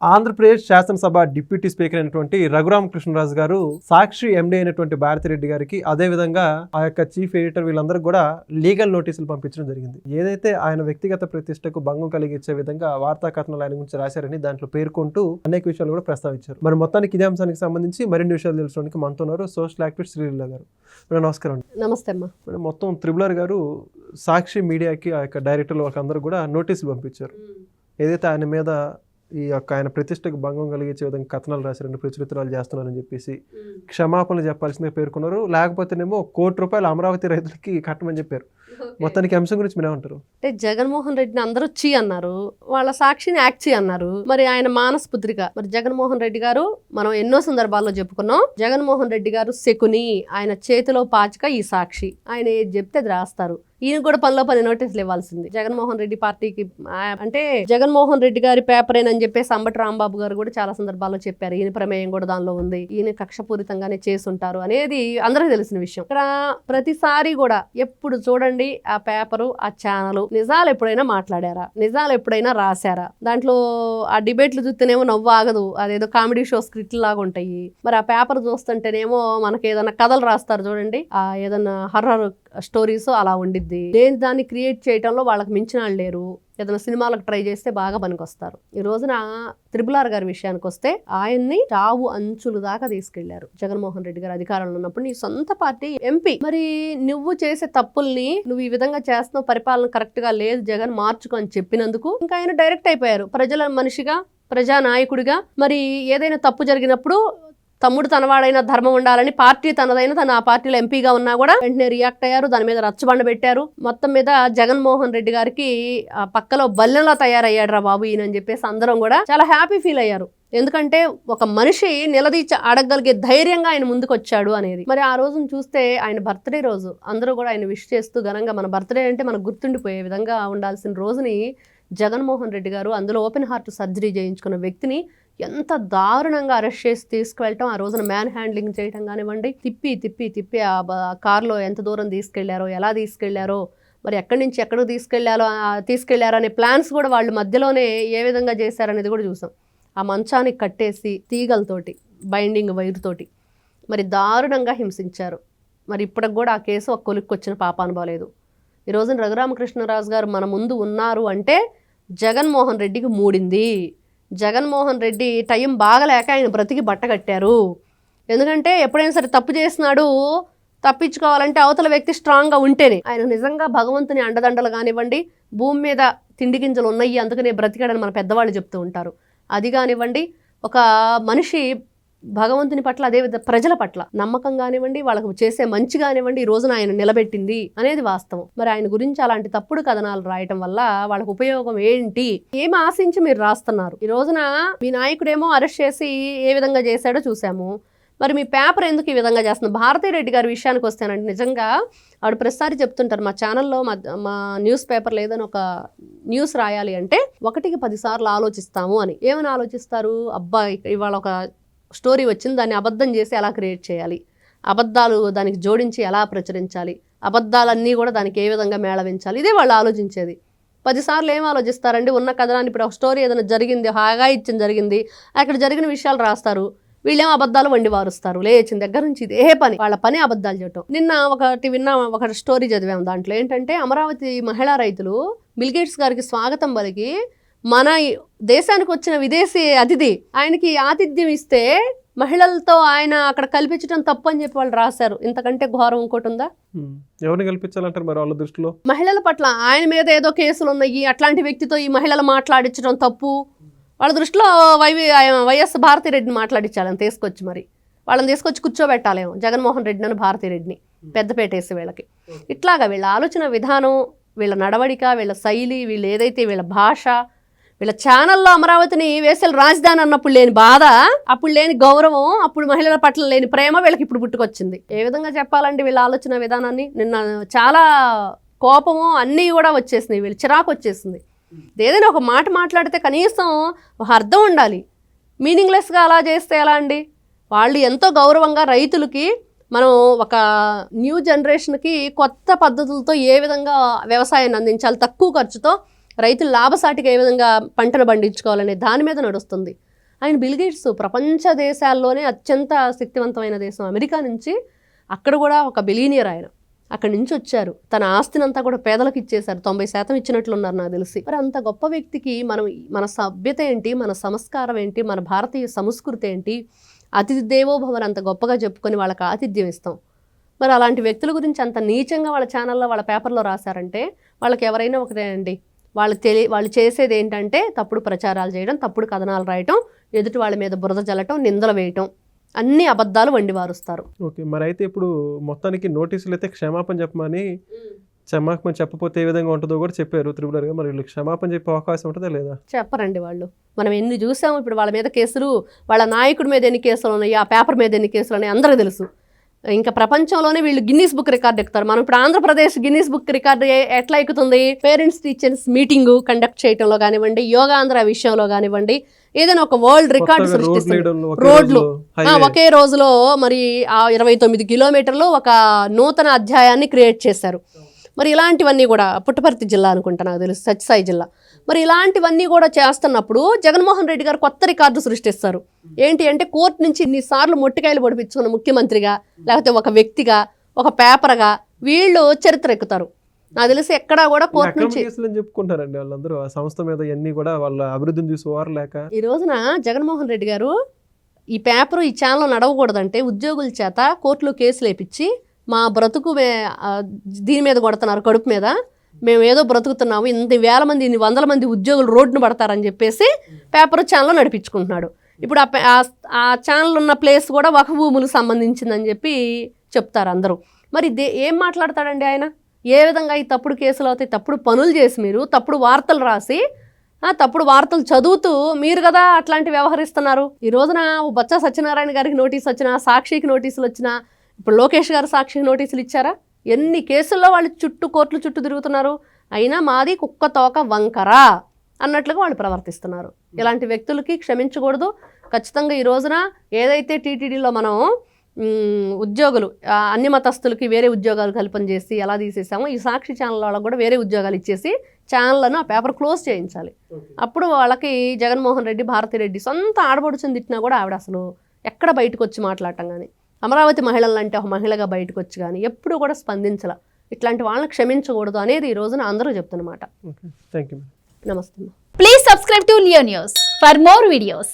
ఆంధ్రప్రదేశ్ శాసనసభ deputy speaker అయినటువంటి రఘురామకృష్ణరాజు గారు సాక్షి ఎండీ అయినటువంటి భారతిరెడ్డి గారికి అదే విధంగా ఆ యొక్క చీఫ్ ఎడిటర్ వీళ్ళందరూ కూడా లీగల్ నోటీసులు పంపించడం జరిగింది. ఏదైతే ఆయన వ్యక్తిగత ప్రతిష్టకు భంగం కలిగించే విధంగా వార్తా కథనాలు ఆయన గురించి రాశారని దాంట్లో పేర్కొంటూ అనేక విషయాలు కూడా ప్రస్తావించారు. మరి మొత్తానికి ఇదే అంశానికి సంబంధించి మరిన్ని విషయాలు తెలుసుకోవడానికి మనతో ఉన్నారు సోషల్ యాక్టివిస్ట్ శ్రీలీల గారు. నమస్కారం అండి. నమస్తే అమ్మా. మొత్తం త్రిబులర్ గారు సాక్షి మీడియాకి ఆ యొక్క డైరెక్టర్లు వాళ్ళందరూ కూడా నోటీసులు పంపించారు. ఏదైతే ఆయన మీద ఈ యొక్క ఆయన ప్రతిష్టకు భంగం కలిగించే విధంగా కథనాలు రాశారని ప్రచురితనాలు చేస్తున్నారని చెప్పేసి క్షమాపణలు చెప్పాల్సిందే పేర్కొన్నారు. లేకపోతేనేమో ₹1,00,00,000 అమరావతి రైతులకి కట్టమని చెప్పారు. మొత్తానికి అంశం గురించి మీరేమంటారు? అంటే జగన్మోహన్ రెడ్డిని అందరూ చీ అన్నారు, వాళ్ళ సాక్షిని యాక్ట్ చీ అన్నారు. మరి ఆయన మానస పుత్రిక మరి జగన్మోహన్ రెడ్డి గారు మనం ఎన్నో సందర్భాల్లో చెప్పుకున్నాం. జగన్మోహన్ రెడ్డి గారు శకుని, ఆయన చేతిలో పాచిక ఈ సాక్షి. ఆయన ఏది చెప్తే అది రాస్తారు. ఈయన కూడా పనిలో పని నోటీసులు ఇవ్వాల్సింది. జగన్మోహన్ రెడ్డి పార్టీకి అంటే జగన్మోహన్ రెడ్డి గారి పేపరేనని చెప్పేసి అంబటి రాంబాబు గారు కూడా చాలా సందర్భాల్లో చెప్పారు. ఈయన ప్రమేయం కూడా దానిలో ఉంది, ఈయన కక్షపూరితంగానే చేసుంటారు అనేది అందరికీ తెలిసిన విషయం. ఇక్కడ ప్రతిసారి కూడా ఎప్పుడు చూడండి ఆ పేపరు, ఆ ఛానల్ నిజాలు ఎప్పుడైనా మాట్లాడారా, నిజాలు ఎప్పుడైనా రాశారా? దాంట్లో ఆ డిబేట్లు చూస్తేనేమో నవ్వు ఆగదు, అదేదో కామెడీ షో స్క్రిప్ట్ లాగా ఉంటాయి. మరి ఆ పేపర్ చూస్తుంటేనేమో మనకి ఏదైనా కథలు రాస్తారు చూడండి, ఆ ఏదన్నా హర్రర్ స్టోరీస్ అలా ఉండిద్ది. లేని దాన్ని క్రియేట్ చేయడంలో వాళ్ళకి మించిన వాళ్ళు లేరు. ఏదైనా సినిమాలకు ట్రై చేస్తే బాగా పనికొస్తారు. ఈ రోజున త్రిబులార్ గారి విషయానికి వస్తే ఆయన్ని చావు అంచులు దాకా తీసుకెళ్లారు. జగన్మోహన్ రెడ్డి గారు అధికారంలో ఉన్నప్పుడు నీ సొంత పార్టీ ఎంపీ, మరి నువ్వు చేసే తప్పుల్ని నువ్వు ఈ విధంగా చేస్తున్నావు, పరిపాలన కరెక్ట్ గా లేదు జగన్ మార్చుకో అని చెప్పినందుకు ఇంకా ఆయన డైరెక్ట్ అయిపోయారు. ప్రజల మనిషిగా, ప్రజా నాయకుడిగా మరి ఏదైనా తప్పు జరిగినప్పుడు తమ్ముడు తనవాడైన ధర్మం ఉండాలని పార్టీ తనదైన తను ఆ పార్టీలో ఎంపీగా ఉన్నా కూడా వెంటనే రియాక్ట్ అయ్యారు. దాని మీద రచ్చబండ పెట్టారు. మొత్తం మీద జగన్మోహన్ రెడ్డి గారికి ఆ పక్కలో బల్లెలా తయారయ్యాడు రా బాబు ఈయన అని చెప్పేసి అందరం కూడా చాలా హ్యాపీ ఫీల్ అయ్యారు. ఎందుకంటే ఒక మనిషి నిలదీచి అడగగలిగే ధైర్యంగా ఆయన ముందుకు వచ్చాడు అనేది. మరి ఆ రోజును చూస్తే ఆయన బర్త్డే రోజు అందరూ కూడా ఆయన విష్ చేస్తూ ఘనంగా, మన బర్త్డే అంటే మనకు గుర్తుండిపోయే విధంగా ఉండాల్సిన రోజుని జగన్మోహన్ రెడ్డి గారు అందులో ఓపెన్ హార్ట్ సర్జరీ చేయించుకున్న వ్యక్తిని ఎంత దారుణంగా అరెస్ట్ చేసి తీసుకువెళ్ళటం, ఆ రోజున మ్యాన్ హ్యాండ్లింగ్ చేయటం కానివ్వండి, తిప్పి తిప్పి తిప్పి ఆ కార్లో ఎంత దూరం తీసుకెళ్లారో, ఎలా తీసుకెళ్లారో, మరి ఎక్కడి నుంచి ఎక్కడికి తీసుకెళ్లారో అనే ప్లాన్స్ కూడా వాళ్ళు మధ్యలోనే ఏ విధంగా చేశారనేది కూడా చూసాం. ఆ మంచానికి కట్టేసి తీగలతోటి, బైండింగ్ వైరుతోటి మరి దారుణంగా హింసించారు. మరి ఇప్పటికి కూడా ఆ కేసు ఒక కొలిక్కొచ్చిన పాపానుభవలేదు. ఈ రోజున రఘురామకృష్ణరాజు గారు మన ముందు ఉన్నారు అంటే జగన్మోహన్ రెడ్డికి మూడింది. జగన్మోహన్ రెడ్డి టైం బాగలేక ఆయన బ్రతికి బట్టగట్టారు. ఎందుకంటే ఎప్పుడైనా సరే తప్పు చేసినాడు, తప్పించుకోవాలంటే అవతల వ్యక్తి స్ట్రాంగ్గా ఉంటేనే. ఆయన నిజంగా భగవంతుని అండదండలు కానివ్వండి, భూమి మీద తిండి గింజలు ఉన్నాయి అందుకనే బ్రతికాడని మన పెద్దవాళ్ళు చెప్తూ ఉంటారు, అది కానివ్వండి, ఒక మనిషి భగవంతుని పట్ల అదేవిధంగా ప్రజల పట్ల నమ్మకం కానివ్వండి, వాళ్ళకు చేసే మంచి కానివ్వండి ఈ రోజున ఆయన నిలబెట్టింది అనేది వాస్తవం. మరి ఆయన గురించి అలాంటి తప్పుడు కథనాలు రాయటం వల్ల వాళ్ళకు ఉపయోగం ఏంటి, ఏమి ఆశించి మీరు రాస్తున్నారు? ఈ రోజున మీ నాయకుడేమో అరెస్ట్ చేసి ఏ విధంగా చేశాడో చూసాము. మరి మీ పేపర్ ఎందుకు ఈ విధంగా చేస్తున్నారు? భారతిరెడ్డి గారి విషయానికి వస్తేనండి, నిజంగా ఆవిడ ప్రతిసారి చెప్తుంటారు మా ఛానల్లో, మా న్యూస్ పేపర్లో ఏదైనా ఒక న్యూస్ రాయాలి అంటే 1కి 10 సార్లు ఆలోచిస్తాము అని. ఏమని ఆలోచిస్తారు? అబ్బాయి ఇవాళ ఒక స్టోరీ వచ్చింది, దాన్ని అబద్ధం చేసి ఎలా క్రియేట్ చేయాలి, అబద్ధాలు దానికి జోడించి ఎలా ప్రచురించాలి, అబద్ధాలన్నీ కూడా దానికి ఏ విధంగా మేళవించాలి, ఇదే వాళ్ళు ఆలోచించేది. 10 సార్లు ఏం ఆలోచిస్తారండి? ఉన్న కథనాన్ని ఇప్పుడు ఒక స్టోరీ ఏదైనా జరిగింది, హాగా ఇచ్చిన జరిగింది, అక్కడ జరిగిన విషయాలు రాస్తారు, వీళ్ళేమో అబద్ధాలు వండి వారుస్తారు. లేచిన దగ్గర నుంచి ఇదే పని, వాళ్ళ పని అబద్ధాలు చెప్పడం. నిన్న ఒక స్టోరీ చదివాము. దాంట్లో ఏంటంటే అమరావతి మహిళా రైతులు బిల్గేట్స్ గారికి స్వాగతం పలికి మన దేశానికి వచ్చిన విదేశీ అతిథి ఆయనకి ఆతిథ్యం ఇస్తే మహిళలతో ఆయన అక్కడ కల్పించడం తప్పు అని చెప్పి వాళ్ళు రాశారు. ఇంతకంటే ఘోరం ఇంకోటి ఉందా? ఎవరిని కల్పించాలంటారు మరి వాళ్ళ దృష్టిలో? మహిళల పట్ల ఆయన మీద ఏదో కేసులు ఉన్నాయి, అట్లాంటి వ్యక్తితో ఈ మహిళలు మాట్లాడించడం తప్పు. వాళ్ళ దృష్టిలో వైఎస్ భారతిరెడ్డిని మాట్లాడించాలని తీసుకొచ్చి, మరి వాళ్ళని తీసుకొచ్చి కూర్చోబెట్టాలేమో జగన్మోహన్ రెడ్డిని, భారతిరెడ్డిని పెద్దపేట వేసి వీళ్ళకి. ఇట్లాగా వీళ్ళ ఆలోచన విధానం, వీళ్ళ నడవడిక, వీళ్ళ శైలి, వీళ్ళు ఏదైతే వీళ్ళ భాష, వీళ్ళ ఛానల్లో అమరావతిని వేసల రాజధాని అన్నప్పుడు లేని బాధ, అప్పుడు లేని గౌరవం, అప్పుడు మహిళల పట్ల లేని ప్రేమ వీళ్ళకి ఇప్పుడు పుట్టుకొచ్చింది. ఏ విధంగా చెప్పాలండి వీళ్ళ ఆలోచన విధానాన్ని? నిన్న చాలా కోపము అన్నీ కూడా వచ్చేసినాయి, వీళ్ళు చిరాకు వచ్చేసింది. ఏదైనా ఒక మాట మాట్లాడితే కనీసం ఒక అర్థం ఉండాలి. మీనింగ్లెస్గా అలా చేస్తే ఎలా అండి? వాళ్ళు ఎంతో గౌరవంగా రైతులకి, మనం ఒక న్యూ జనరేషన్కి కొత్త పద్ధతులతో ఏ విధంగా వ్యవసాయాన్ని అందించాలి, తక్కువ ఖర్చుతో రైతులు లాభసాటిగా ఏ విధంగా పంటను పండించుకోవాలనే దాని మీద నడుస్తుంది. ఆయన బిల్ గేట్స్ ప్రపంచ దేశాల్లోనే అత్యంత శక్తివంతమైన దేశం అమెరికా నుంచి, అక్కడ కూడా ఒక బిలీనియర్ ఆయన, అక్కడి నుంచి వచ్చారు. తన ఆస్తినంతా కూడా పేదలకు ఇచ్చేశారు, 90% ఇచ్చినట్లున్నారు నాకు తెలిసి. మరి అంత గొప్ప వ్యక్తికి మన సభ్యత ఏంటి, మన సంస్కారం ఏంటి, మన భారతీయ సంస్కృతి ఏంటి, అతిథి దేవోభవన్ అంత గొప్పగా చెప్పుకొని వాళ్ళకి ఆతిథ్యం ఇస్తాం. మరి అలాంటి వ్యక్తుల గురించి అంత నీచంగా వాళ్ళ ఛానల్లో వాళ్ళ పేపర్లో రాశారంటే వాళ్ళకి ఎవరైనా ఒకటే అండి, వాళ్ళు చేసేది ఏంటంటే తప్పుడు ప్రచారాలు చేయడం, తప్పుడు కథనాలు రాయటం, ఎదుటి వాళ్ళ మీద బురద జల్లటం, నిందలు వేయటం, అన్ని అబద్ధాలు వండివారుస్తారు. ఓకే, మరి అయితే ఇప్పుడు మొత్తానికి నోటీసులు అయితే క్షమాపణ చెప్పమని, క్షమాపణ చెప్పకపోతే ఏ విధంగా ఉంటుందో కూడా చెప్పారు త్రిపులర్గా. మరి వీళ్ళు క్షమాపణ చెప్పే అవకాశం ఉంటుందా లేదా? చెప్పరండి వాళ్ళు. మనం ఎన్ని చూసాము ఇప్పుడు వాళ్ళ మీద కేసులు, వాళ్ళ నాయకుడి మీద ఎన్ని కేసులు ఉన్నాయి, ఆ పేపర్ మీద ఎన్ని కేసులు ఉన్నాయి అందరికీ తెలుసు. ఇంకా ప్రపంచంలోనే వీళ్ళు గిన్నీస్ బుక్ రికార్డ్ ఎక్కుతారు. మనం ఇప్పుడు ఆంధ్రప్రదేశ్ గిన్నీస్ బుక్ రికార్డు ఎట్లా ఎక్కుతుంది? పేరెంట్స్ టీచర్స్ మీటింగ్ కండక్ట్ చేయడంలో కానివ్వండి, యోగాంధ్ర విషయంలో కానివ్వండి, ఏదైనా ఒక వరల్డ్ రికార్డు సృష్టిస్తుంది. రోడ్లు ఒకే రోజులో మరి ఆ 29 కిలోమీటర్లు ఒక నూతన అధ్యాయాన్ని క్రియేట్ చేశారు. మరి ఇలాంటివన్నీ కూడా పుట్టపర్తి జిల్లా అనుకుంటా నాకు తెలుసు, సత్యసాయి జిల్లా. మరి ఇలాంటివన్నీ కూడా చేస్తున్నప్పుడు జగన్మోహన్ రెడ్డి గారు కొత్త రికార్డు సృష్టిస్తారు. ఏంటి అంటే కోర్టు నుంచి ఇన్నిసార్లు మొట్టికాయలు పొడిపించుకున్న ముఖ్యమంత్రిగా, లేకపోతే ఒక వ్యక్తిగా, ఒక పేపర్గా వీళ్ళు చరిత్ర ఎక్కుతారు. నాకు తెలిసి ఎక్కడా కూడా కోర్టు నుంచి చెప్పుకుంటారండి వాళ్ళందరూ. ఆ సంస్థ మీద ఇవన్నీ కూడా వాళ్ళ అభివృద్ధిని చూసేవారు లేక. ఈ రోజున జగన్మోహన్ రెడ్డి గారు ఈ పేపరు, ఈ ఛానల్ నడవకూడదంటే ఉద్యోగుల చేత కోర్టులో కేసులు వేయించి మా బ్రతుకు దీని మీద కొడుతున్నారు, కడుపు మీద, మేము ఏదో బ్రతుకుతున్నాము, ఇన్ని వేల మంది, ఇన్ని వందల మంది ఉద్యోగులు రోడ్డును పడతారని చెప్పేసి పేపర్ ఛానల్ నడిపించుకుంటున్నాడు. ఇప్పుడు ఆ ఛానల్ ఉన్న ప్లేస్ కూడా వక్ఫ్ భూములకు సంబంధించిందని చెప్పి చెప్తారు అందరూ. మరి ఏం మాట్లాడతాడండి ఆయన? ఏ విధంగా ఈ తప్పుడు కేసులు అవుతాయి? తప్పుడు పనులు చేసి మీరు తప్పుడు వార్తలు రాసి, తప్పుడు వార్తలు చదువుతూ మీరు కదా అట్లాంటి వ్యవహరిస్తున్నారు. ఈ రోజున బొత్స సత్యనారాయణ గారికి నోటీస్ వచ్చినా, సాక్షికి నోటీసులు వచ్చినా, ఇప్పుడు లోకేష్ గారు సాక్షికి నోటీసులు ఇచ్చారా? ఎన్ని కేసుల్లో వాళ్ళు కోర్టుల చుట్టూ తిరుగుతున్నారు. అయినా మాది కుక్క తోక వంకరా అన్నట్లుగా వాళ్ళు ప్రవర్తిస్తున్నారు. ఇలాంటి వ్యక్తులకి క్షమించకూడదు. ఖచ్చితంగా ఈ రోజున ఏదైతే టీటీడీలో మనం ఉద్యోగులు అన్ని మతస్థులకి వేరే ఉద్యోగాలు కల్పన చేసి ఎలా తీసేసామో, ఈ సాక్షి ఛానల్ వాళ్ళకి కూడా వేరే ఉద్యోగాలు ఇచ్చేసి ఛానళ్ళను ఆ పేపర్ క్లోజ్ చేయించాలి. అప్పుడు వాళ్ళకి జగన్మోహన్ రెడ్డి, భారతిరెడ్డి సొంత ఆడబడుచుని తిట్టినా కూడా ఆవిడ అసలు ఎక్కడ బయటకు వచ్చి మాట్లాడటం కానీ, అమరావతి మహిళలంటే ఒక మహిళగా బయటకు వచ్చి కానీ ఎప్పుడు కూడా స్పందించాల. ఇట్లాంటి వాళ్ళని క్షమించకూడదు అనేది ఈ రోజున అందరూ చెప్తున్నమాట. Thank you. నమస్తే. Please subscribe to Leo News for more videos.